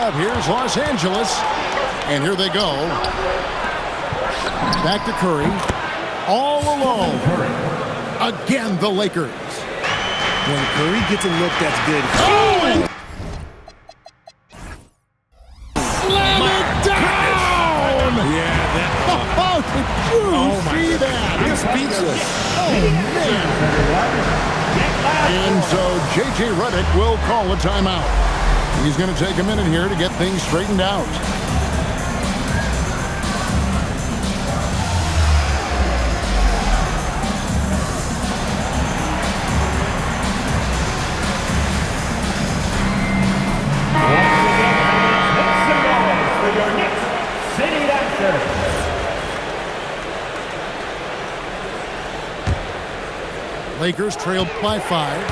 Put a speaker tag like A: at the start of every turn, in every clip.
A: up. Here's Los Angeles. And here they go. Back to Curry. All alone. Again, the Lakers.
B: When Curry gets a look that's good.
A: Oh! Slam it down!
B: Yeah, that.
A: Oh, did you see that?
B: I'm speechless.
A: Oh, man. And so J.J. Redick will call a timeout. He's going to take a minute here to get things straightened out. Lakers trailed by 5.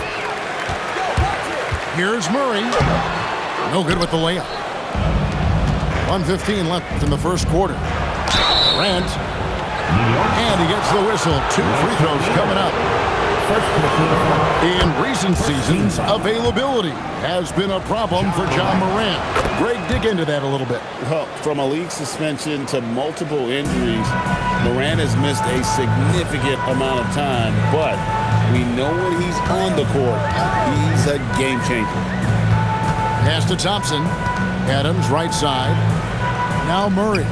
A: Here's Murray. No good with the layup. 1:15 left in the first quarter. Grant. And he gets the whistle. 2 free throws coming up. In recent seasons, availability has been a problem for John Morant. Greg, dig into that a little bit.
C: Well, from a league suspension to multiple injuries, Morant has missed a significant amount of time, but we know when he's on the court, he's a game changer.
A: Pass to Thompson. Adams, right side. Now Murray.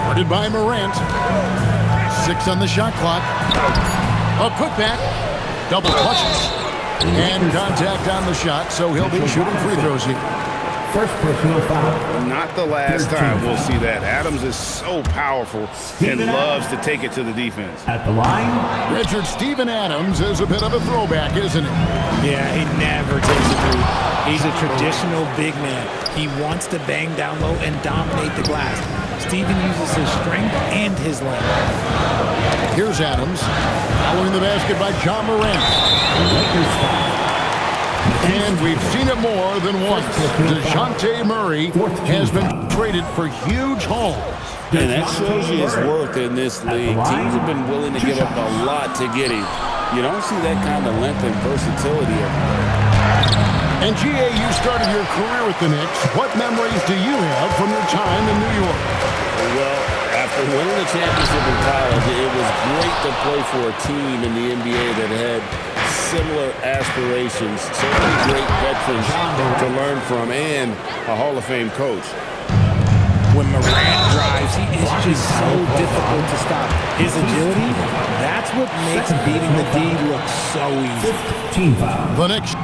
A: Guarded by Morant. 6 on the shot clock. A putback. Double clutches. And contact on the shot, so he'll be shooting free throws here.
D: First personal foul.
C: Not the last time we'll see that. Adams is so powerful and loves to take it to the defense.
D: At the line,
A: Richard Steven Adams is a bit of a throwback, isn't he?
B: Yeah, he never takes a three. He's a traditional big man. He wants to bang down low and dominate the glass. Steven uses his strength and his length.
A: Here's Adams. Following the basket by John Morant. And we've seen it more than once. DeJounte Murray has been traded for huge hauls.
C: And that shows you his worth in this league. Teams have been willing to give up a lot to get him. You don't see that kind of length and versatility.
A: And G.A., you started your career with the Knicks. What memories do you have from your time in New York?
C: Well, after winning the championship in college, it was great to play for a team in the NBA that had similar aspirations, so many great veterans to learn from, and a Hall of Fame coach.
B: When Morant drives, he is just so difficult to stop. His agility, that's what makes beating the D look so easy.
A: The Knicks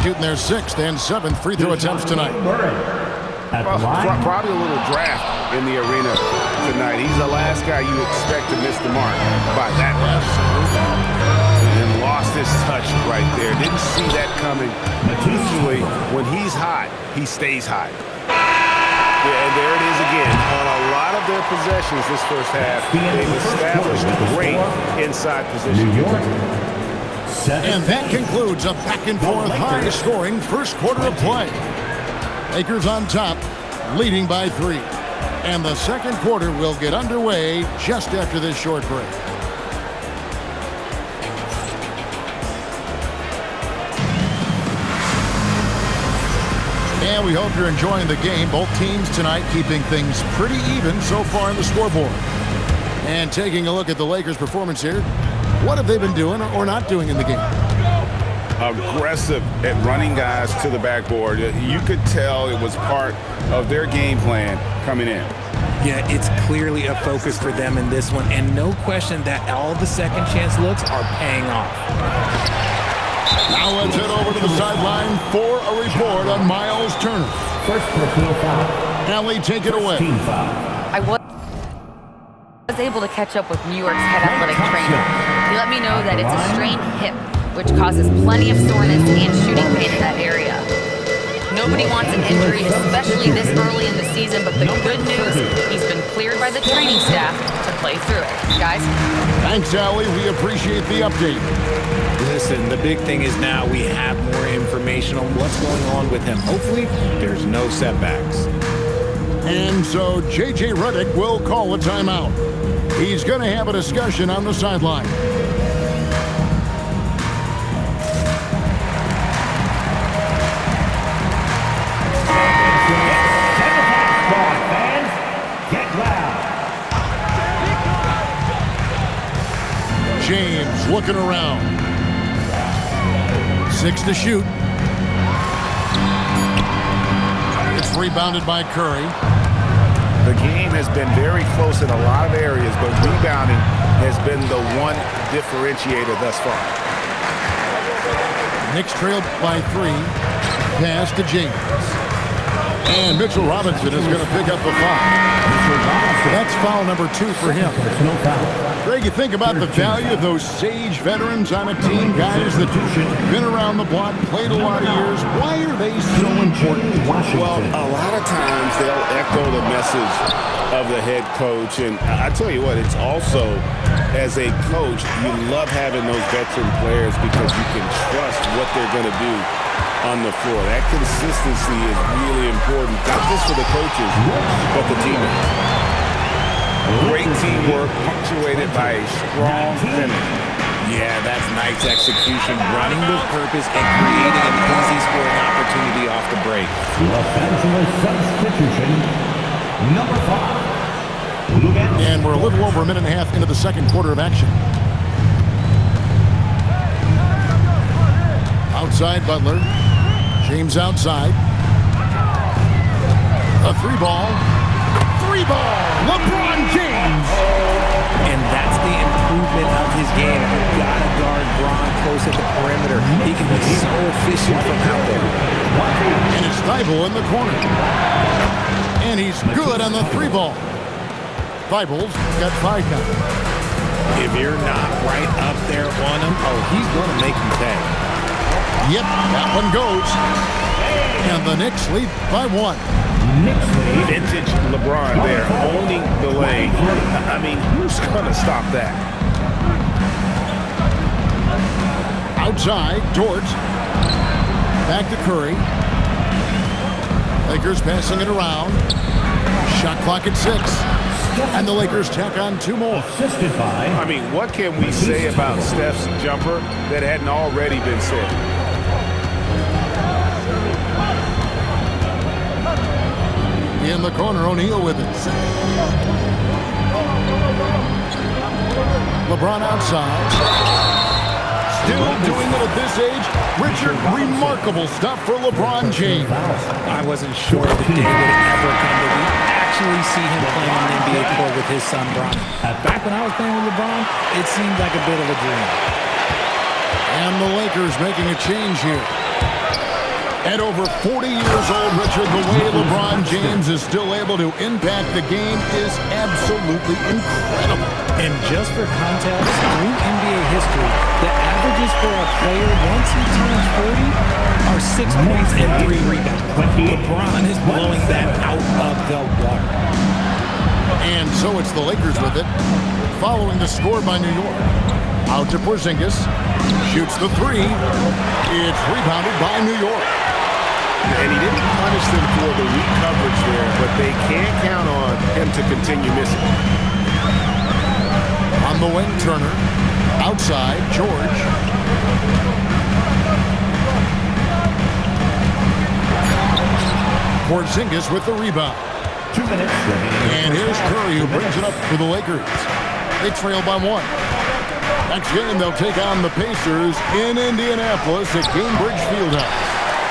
A: shooting their 6th and 7th free throw attempts tonight.
C: Probably a little draft in the arena tonight. He's the last guy you expect to miss the mark by that much. And lost his touch right there. Didn't see that coming. Usually, when he's hot, he stays hot. Yeah, and there it is again. On a lot of their possessions this first half, they've established great inside position.
A: And that concludes a back-and-forth, high-scoring first quarter of play. Lakers on top, leading by 3. And the second quarter will get underway just after this short break. And we hope you're enjoying the game. Both teams tonight keeping things pretty even so far on the scoreboard. And taking a look at the Lakers' performance here, what have they been doing or not doing in the game?
C: Aggressive at running guys to the backboard. You could tell it was part of their game plan coming in.
B: Yeah, it's clearly a focus for them in this one, and no question that all the second chance looks are paying off.
A: Now let's head over to the sideline for a report on Miles Turner.
D: First personal foul.
A: Allie, take it away.
E: I was able to catch up with New York's head athletic trainer. He let me know that it's a strained hip, which causes plenty of soreness and shooting pain in that area. Nobody wants an injury, especially this early in the season, but the good news, he's been cleared by the training staff to play through it. Guys?
A: Thanks, Allie. We appreciate the update.
B: Listen, the big thing is now we have more information on what's going on with him. Hopefully, there's no setbacks.
A: And so J.J. Redick will call a timeout. He's going to have a discussion on the sideline. looking around. 6 to shoot. It's rebounded by Curry.
C: The game has been very close in a lot of areas, but rebounding has been the one differentiator thus far.
A: Knicks trailed by 3. Pass to James. And Mitchell Robinson is going to pick up the foul. That's foul number 2 for him. Greg, you think about the value of those sage veterans on a team, guys that have been around the block, played a lot of years. Why are they so important?
C: Well, a lot of times they'll echo the message of the head coach. And I tell you what, it's also, as a coach, you love having those veteran players because you can trust what they're going to do on the floor. That consistency is really important, not just for the coaches, but the teammates. Great teamwork punctuated by a strong finish.
B: Yeah, that's nice execution, running with purpose and creating an easy scoring opportunity off the break.
D: Los Angeles substitution, number 5.
A: And we're a little over a minute and a half into the second quarter of action. Outside Butler. James outside. A 3-ball. 3-ball. LeBron James.
B: And that's the improvement of his game. You've got to guard Bron close at the perimeter. He can be so efficient from out there.
A: And it's Thibault in the corner. And he's good on the 3-ball. Thibault's got 5 now.
B: If you're not right up there on him, he's going to make him pay.
A: Yep, that one goes. And the Knicks lead by 1.
C: Vintage LeBron there, owning the lane. I mean, who's going to stop that?
A: Outside, Dort. Back to Curry. Lakers passing it around. Shot clock at 6. And the Lakers tack on 2 more.
C: I mean, what can we say about Steph's jumper that hadn't already been said?
A: In the corner, O'Neal with it. LeBron outside. Still doing it at this age. Richard, remarkable stuff for LeBron James.
B: I wasn't sure the day would ever come that we'd actually see him playing on an NBA court with his son, Bron. Back when I was playing with LeBron, it seemed like a bit of a dream.
A: And the Lakers making a change here. At over 40 years old, Richard, the way LeBron James is still able to impact the game is absolutely incredible.
B: And just for context, through NBA history, the averages for a player once he turns 40 are 6 points and 3 rebounds. LeBron is blowing that out of the water.
A: And so it's the Lakers with it, following the score by New York. Out to Porzingis, shoots the 3. It's rebounded by New York.
C: And he didn't punish them for the weak coverage there, but they can't count on him to continue missing.
A: On the wing, Turner. Outside, George. Porzingis with the rebound.
D: 2 minutes remaining.
A: And here's Curry who brings it up for the Lakers. They trail by 1. Next game, they'll take on the Pacers in Indianapolis at Gainbridge Fieldhouse.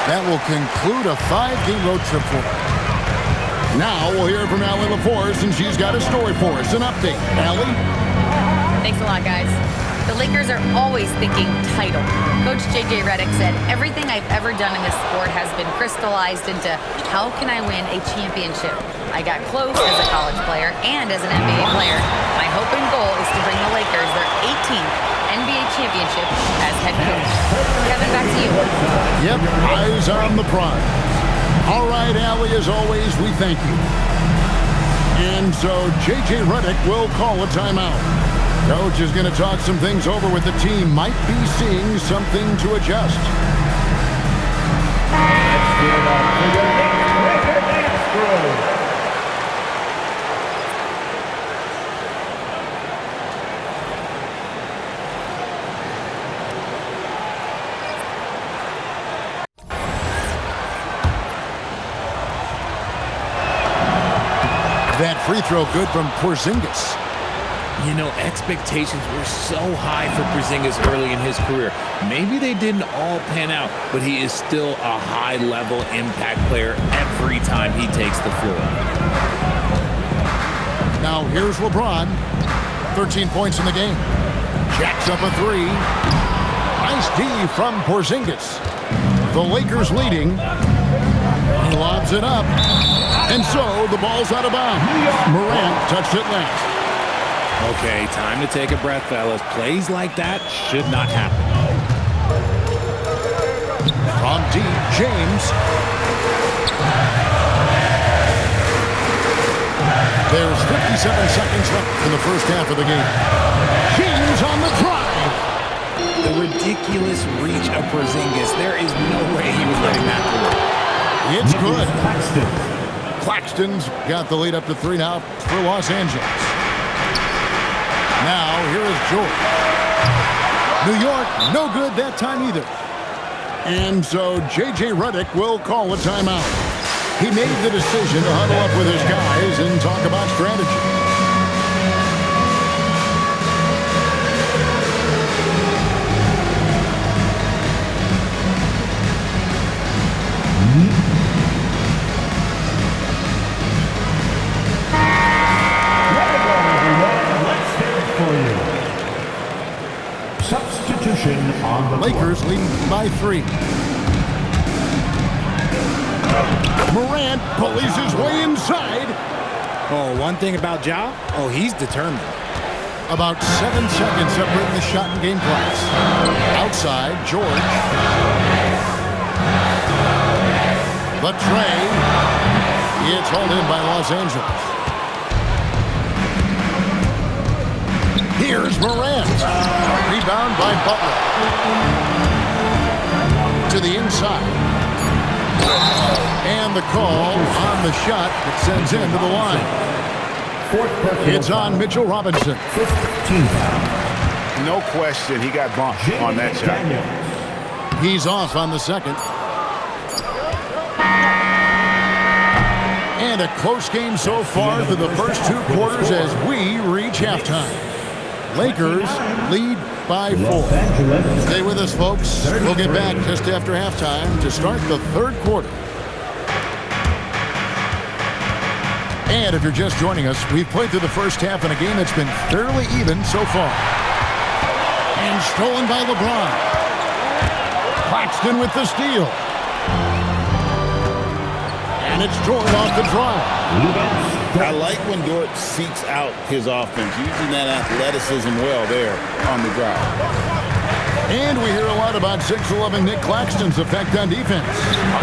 A: That will conclude a 5-game road trip for them. Now we'll hear from Allie LaForce, and she's got a story for us. An update. Allie?
E: Thanks a lot, guys. The Lakers are always thinking title. Coach J.J. Redick said, everything I've ever done in this sport has been crystallized into how can I win a championship. I got close as a college player and as an NBA player. My hope and goal is to bring the Lakers their 18th NBA championship as head coach. Kevin, back to you.
A: Yep, eyes on the prize. All right, Allie, as always, we thank you. And so J.J. Redick will call a timeout. Coach is going to talk some things over with the team. Might be seeing something to adjust.
D: Let's give it up for the Record Dance Crew.
A: That free throw good from Porzingis.
B: You know, expectations were so high for Porzingis early in his career. Maybe they didn't all pan out, but he is still a high-level impact player every time he takes the floor.
A: Now here's LeBron. 13 points in the game. Jacks up a three. Nice D from Porzingis. The Lakers leading. He lobs it up. And so the ball's out of bounds. Morant touched it last.
B: Okay, time to take a breath, fellas. Plays like that should not happen.
A: From deep, James. There's 57 seconds left in the first half of the game. James on the drive.
B: The ridiculous reach of Porzingis. There is no way he was letting that go.
A: It's good. Claxton's got the lead up to 3 now for Los Angeles. Now, here is George. New York, no good that time either. And so J.J. Redick will call a timeout. He made the decision to huddle up with his guys and talk about strategy.
D: Substitution on the
A: Lakers lead by 3. Morant bullies his way inside.
B: Oh, one thing about Ja, he's determined.
A: About 7 seconds separating the shot and game clocks. Outside, George. The tray. It's hauled in by Los Angeles. Here's Morant. Rebound by Butler. To the inside. And the call on the shot that sends him to the line. It's on Mitchell Robinson.
C: No question, he got bumped on that shot.
A: He's off on the second. And a close game so far through the first 2 quarters as we reach halftime. Lakers lead by 4. Stay with us, folks. We'll get back just after halftime to start the 3rd quarter. And if you're just joining us, we've played through the first half in a game that's been fairly even so far. And stolen by LeBron. Claxton with the steal. And it's Jordan off the drive.
F: I like when Dort seeks out his offense, using that athleticism well there on the drive.
A: And we hear a lot about 6'11" Nick Claxton's effect on defense.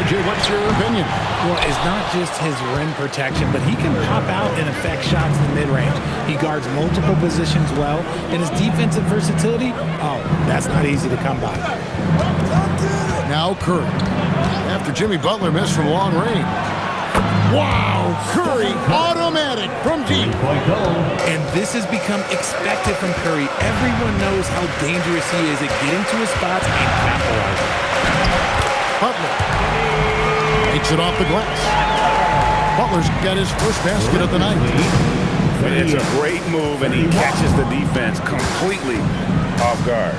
A: RJ, what's your opinion?
B: Well, it's not just his rim protection, but he can pop out and affect shots in the mid-range. He guards multiple positions well, and his defensive versatility, that's not easy to come by.
A: Now Curry. After Jimmy Butler missed from long range. Wow, Curry, automatic from deep.
B: And this has become expected from Curry. Everyone knows how dangerous he is at getting to his spots and capitalizing.
A: Butler takes it off the glass. Butler's got his first basket of the night.
C: It's a great move, and he catches the defense completely off guard.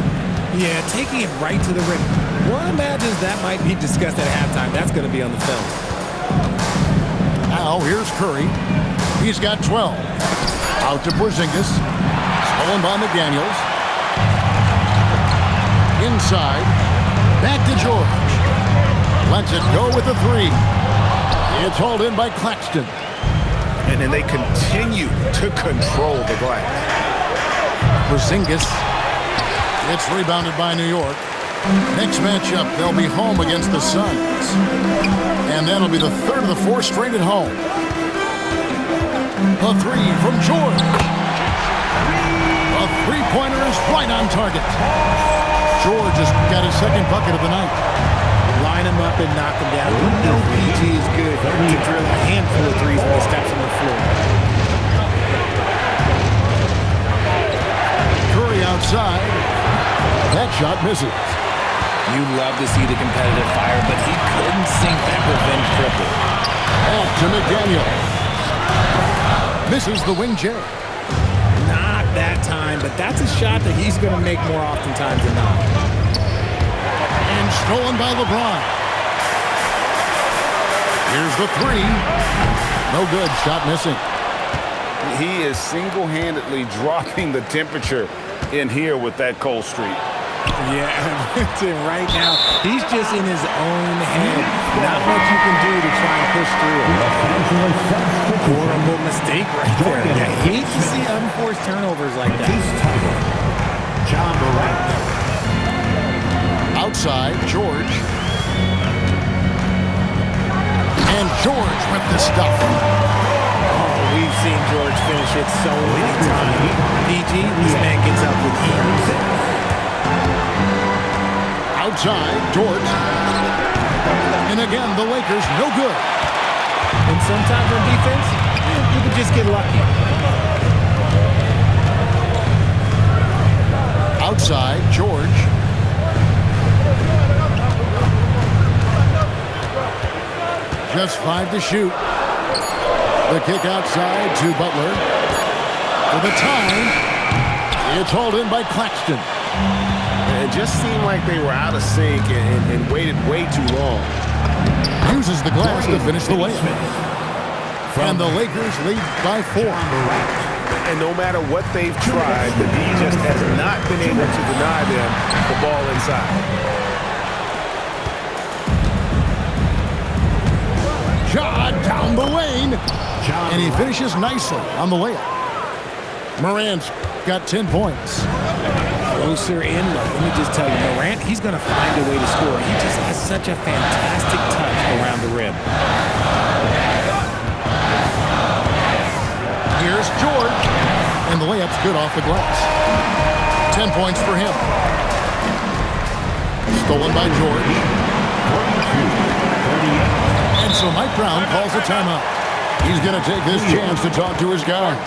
B: Yeah, taking it right to the rim. One imagines that might be discussed at halftime. That's going to be on the film.
A: Now, here's Curry. He's got 12. Out to Porzingis. Stolen by McDaniels. Inside. Back to George. Lets it go with a 3. It's hauled in by Claxton.
C: And then they continue to control the glass.
A: Porzingis. It's rebounded by New York. Next matchup, they'll be home against the Suns. And that'll be the 3rd of the 4 straight at home. A 3 from George. A 3-pointer is right on target. George has got his 2nd bucket of the night.
B: Line him up and knock him down. We know PG is good to drill a handful of threes when he steps on the floor.
A: Curry outside. That shot misses.
B: You love to see the competitive fire, but he couldn't sink that revenge triple.
A: Off to McDaniel. Misses the wing J.
B: Not that time, but that's a shot that he's going to make more oftentimes than not.
A: And stolen by LeBron. Here's the three. No good. Shot missing.
C: He is single-handedly dropping the temperature in here with that cold streak.
B: Yeah, right now, he's just in his own head. Not much you can do to try and push through it. Horrible mistake right there. Yeah, hate to see unforced turnovers like that.
D: John Morant.
A: Outside, George. And George with the stuff.
B: We've seen George finish it so many times. PG, this man gets up with ease.
A: Outside, George. And again, the Lakers, no good.
B: And sometimes on defense, you can just get lucky.
A: Outside, George. Just 5 to shoot. The kick outside to Butler. For the time, it's hauled in by Claxton.
C: It just seemed like they were out of sync and waited way too long.
A: Uses the glass to finish the layup. And the Lakers lead by 4.
C: And no matter what they've tried, the D just has not been able to deny them the ball inside.
A: Ja down the lane. And he finishes nicely on the layup. Morant's got 10 points.
B: Closer in, let me just tell you, Morant, he's going to find a way to score. He just has such a fantastic touch around the rim.
A: Here's George. And the layup's good off the glass. 10 points for him. Stolen by George. And so Mike Brown calls a timeout. He's going to take this chance to talk to his guys.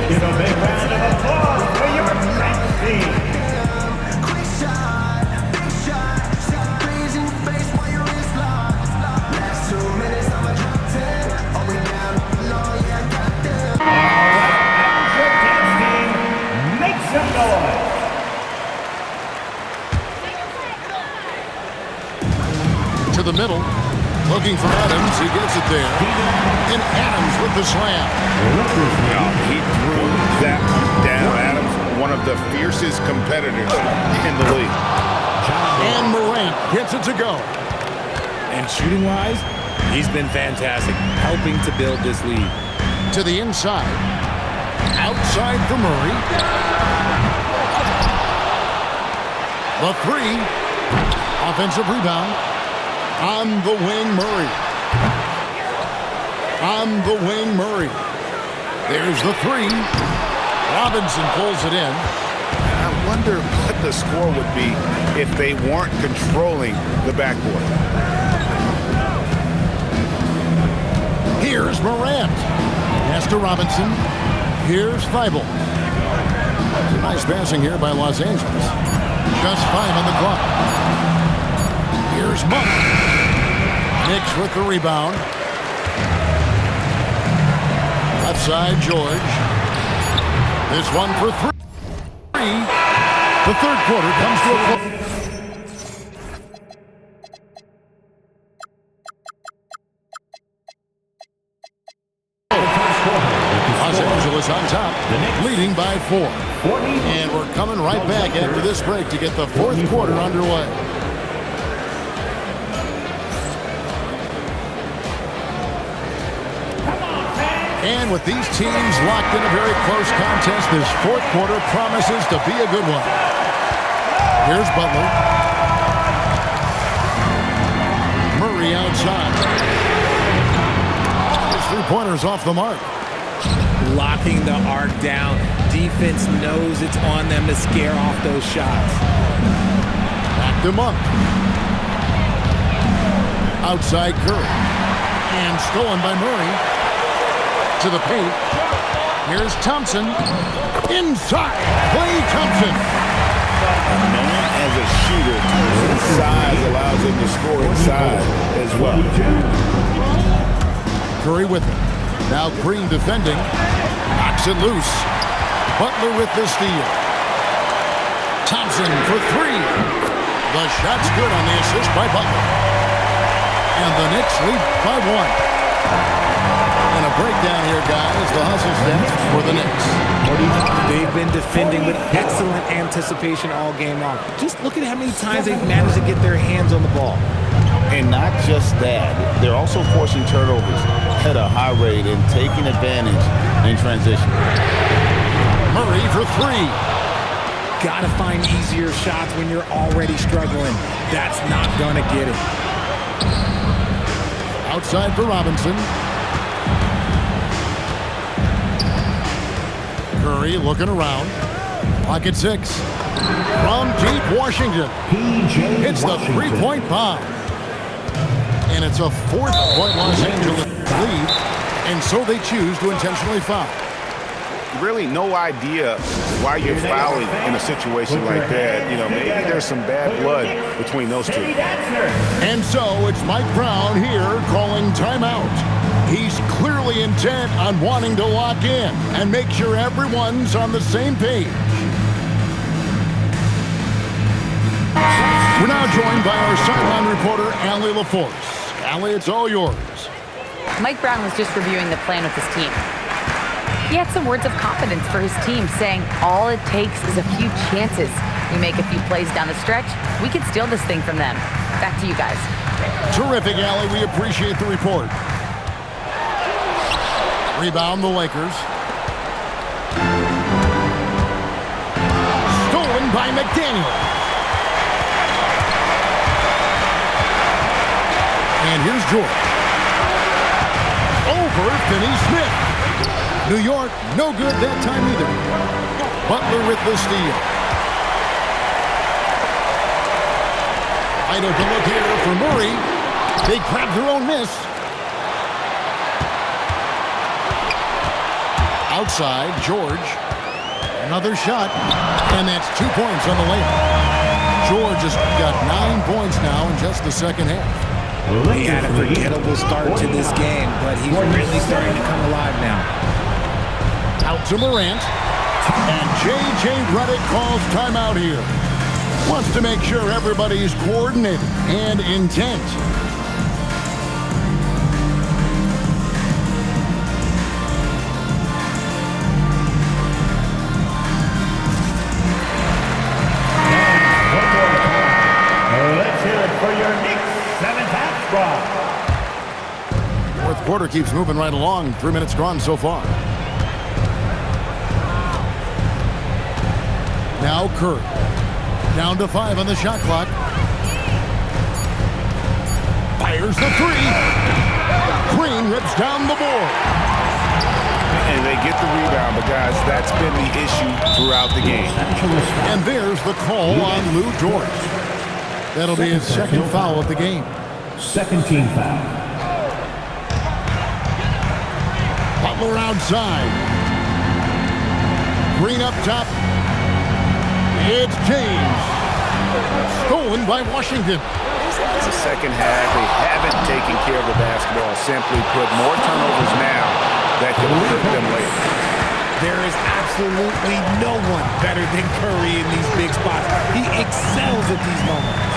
D: Give a big round of applause for your next team. Make some noise.
A: To the middle. Looking for Adams. He gets it there. And Adams with the slam.
C: He threw that down. Adams, one of the fiercest competitors in the league.
A: And Morant gets it to go.
B: And shooting-wise, he's been fantastic, helping to build this lead.
A: To the inside. Outside for Murray. The three. Offensive rebound. On the wing, Murray. On the wing, Murray. There's the three. Robinson pulls it in.
C: I wonder what the score would be if they weren't controlling the backboard.
A: Here's Morant. Pass to Robinson. Here's Thibault. Nice passing here by Los Angeles. Just 5 on the clock. Here's Monk. Knicks with the rebound. Left side, George. This one for 3. The third quarter comes to a close. Los Angeles on top, leading by 4. And we're coming right back after this break to get the fourth quarter underway. And with these teams locked in a very close contest, this fourth quarter promises to be a good one. Here's Butler. Murray outside. His three-pointer's off the mark.
B: Locking the arc down. Defense knows it's on them to scare off those shots.
A: Back to Monk. Outside Curry. And stolen by Murray. To the paint. Here's Thompson. Inside. Klay Thompson.
C: Known as a shooter
F: size allows him to score inside as well.
A: Curry with it. Now Green defending. Knocks it loose. Butler with the steal. Thompson for three. The shot's good on the assist by Butler. And the Knicks lead by one. And a breakdown here, guys. The hustle stats for the Knicks.
B: They've been defending with excellent anticipation all game long. Just look at how many times they've managed to get their hands on the ball.
F: And not just that, they're also forcing turnovers at a high rate and taking advantage in transition.
A: Murray for three.
B: Gotta find easier shots when you're already struggling. That's not gonna get it.
A: Outside for Robinson. Curry looking around. Pocket six. From deep Washington. It's the three-point bomb. And it's a fourth-point Los Angeles lead. And so they choose to intentionally foul.
C: Really no idea why you're fouling in a situation like that. You know, maybe there's some bad blood between those two.
A: And so it's Mike Brown here calling timeout. He's clearly intent on wanting to lock in and make sure everyone's on the same page. We're now joined by our sideline reporter, Allie LaForce. Allie, it's all yours.
E: Mike Brown was just reviewing the plan with his team. He had some words of confidence for his team, saying all it takes is a few chances. We make a few plays down the stretch, we can steal this thing from them. Back to you guys.
A: Terrific, Allie. We appreciate the report. Rebound the Lakers. Stolen by McDaniel. And here's George. Over Finney-Smith. New York, no good that time either. Butler with the steal. Wide open look here for Murray. They grab their own miss. Outside, George. Another shot. And that's 2 points on the layup. George has got 9 points now in just the second half.
B: He had a forgettable start to this game, but he's really starting to come alive now.
A: Out to Morant. And J.J. Redick calls timeout here. Wants to make sure everybody's coordinated and intent.
D: Let's hear it for your Knicks seventh half squad.
A: Fourth quarter keeps moving right along. 3 minutes gone so far. Now Curry. Down to 5 on the shot clock. Fires the three. Green rips down the board.
C: And they get the rebound, but guys, that's been the issue throughout the game.
A: And there's the call on Lou George. That'll be his second foul of the game.
D: Second team foul.
A: Butler outside. Green up top. It's James. Stolen by Washington.
C: It's the second half. They haven't taken care of the basketball. Simply put, more turnovers now that could hurt them later.
B: There is absolutely no one better than Curry in these big spots. He excels at these moments.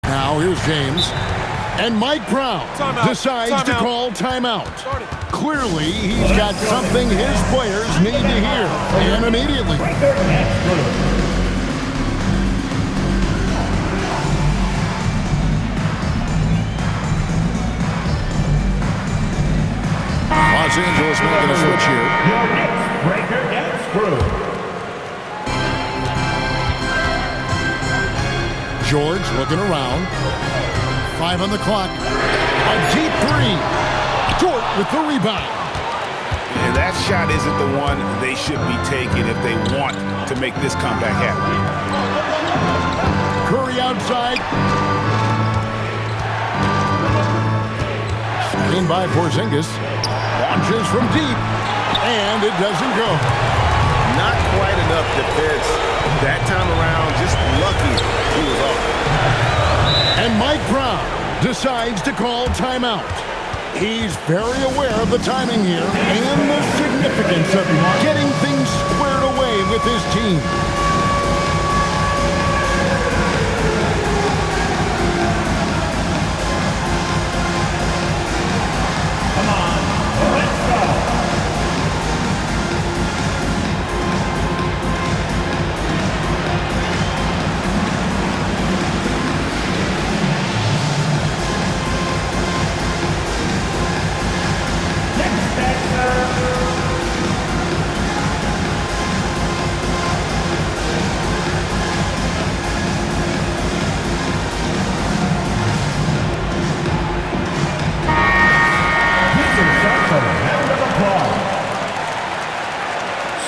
A: Now here's James. And Mike Brown decides to call timeout. Clearly, he's got something his players need to hear, and immediately. Los Angeles making a switch here.
D: Your Knicks breaker and screw.
A: George looking around. 5 on the clock. A deep three. Dort with the rebound.
C: And that shot isn't the one they should be taking if they want to make this comeback happen.
A: Curry outside. Screen by Porzingis. Launches from deep, and it doesn't go.
C: Not quite enough defense that time around. Just lucky he was off.
A: And Mike Brown decides to call timeout. He's very aware of the timing here and the significance of getting things squared away with his team.
D: Come on, let's go.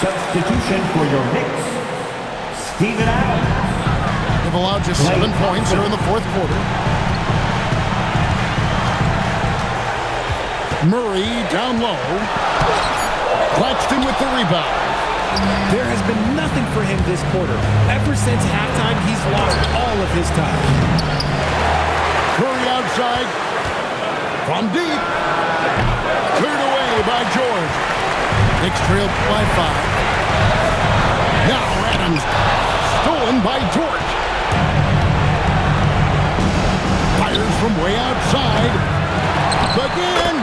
D: Substitution for your Knicks, Steven Adams.
A: They've allowed just 7 points here in the fourth quarter. Murray down low. Claxton with the rebound.
B: There has been nothing for him this quarter. Ever since halftime, he's lost all of his time.
A: Curry outside. From deep. Cleared away by George. Knicks trail by 5. Now Adams. Stolen by George. Fires from way outside. Again.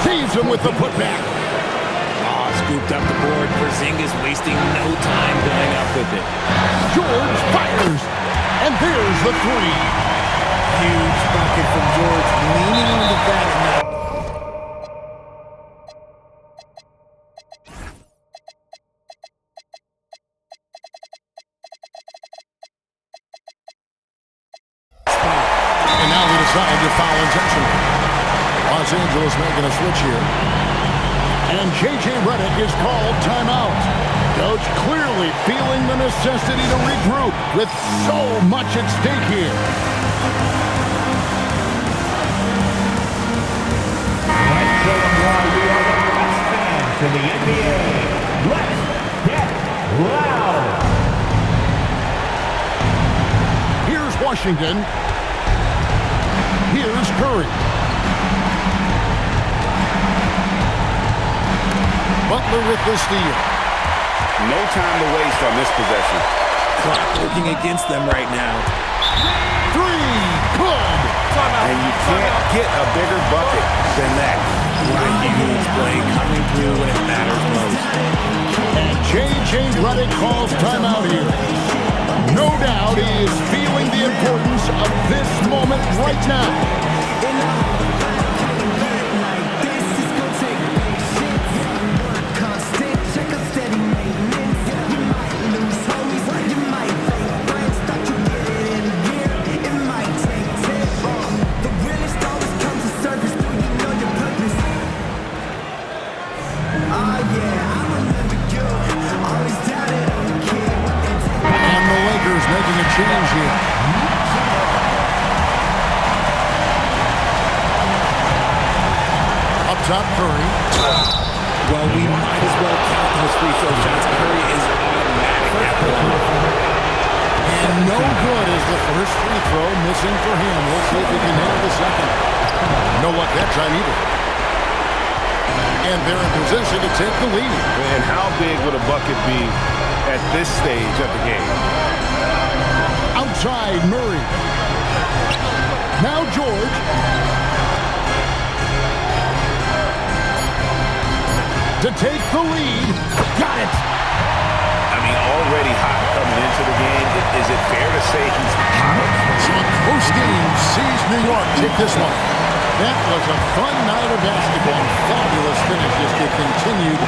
A: Saves him with the putback.
B: Scooped up the board. Porzingis wasting no time going up with it.
A: George fires. And there's the 3.
B: Huge bucket from George, leaning on the back now.
A: And now they decide to foul intentionally. Los Angeles making a switch here. And J.J. Redick is called timeout. Coach clearly feeling the necessity to regroup with so much at stake here.
D: Let's show them why we are the best fans in the NBA. Let's get loud.
A: Here's Washington. Here's Curry. Butler with the steal.
C: No time to waste on this possession.
B: Clock working against them right now.
A: 3. Good.
C: And you can't get a bigger bucket than that.
B: Right Eagles play coming through when it matters most.
A: And J.J. Redick calls timeout here. No doubt he is feeling the importance of this moment right now. Making a change here. Up top, Curry.
B: Well, we might as well count those free throw shots. Curry is automatic at the line.
A: And no good is the first free throw missing for him. We'll see if he can handle the second. No luck that time either. And they're in position to take the lead.
C: And how big would a bucket be at this stage of the game?
A: Outside, Murray. Now George. To take the lead. Got it.
C: I mean, already hot coming into the game. Is it fair to say he's hot?
A: So a close game sees New York take this one. That was a fun night of basketball. Fabulous finishes that continued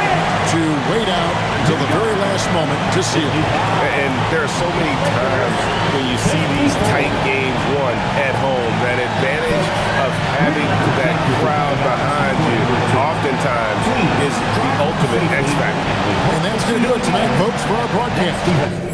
A: to wait out until the very last moment to seal.
C: And there are so many times when you see these tight games won at home, that advantage of having that crowd behind you oftentimes is the ultimate X factor.
A: And that's going to do it tonight, folks, for our broadcast.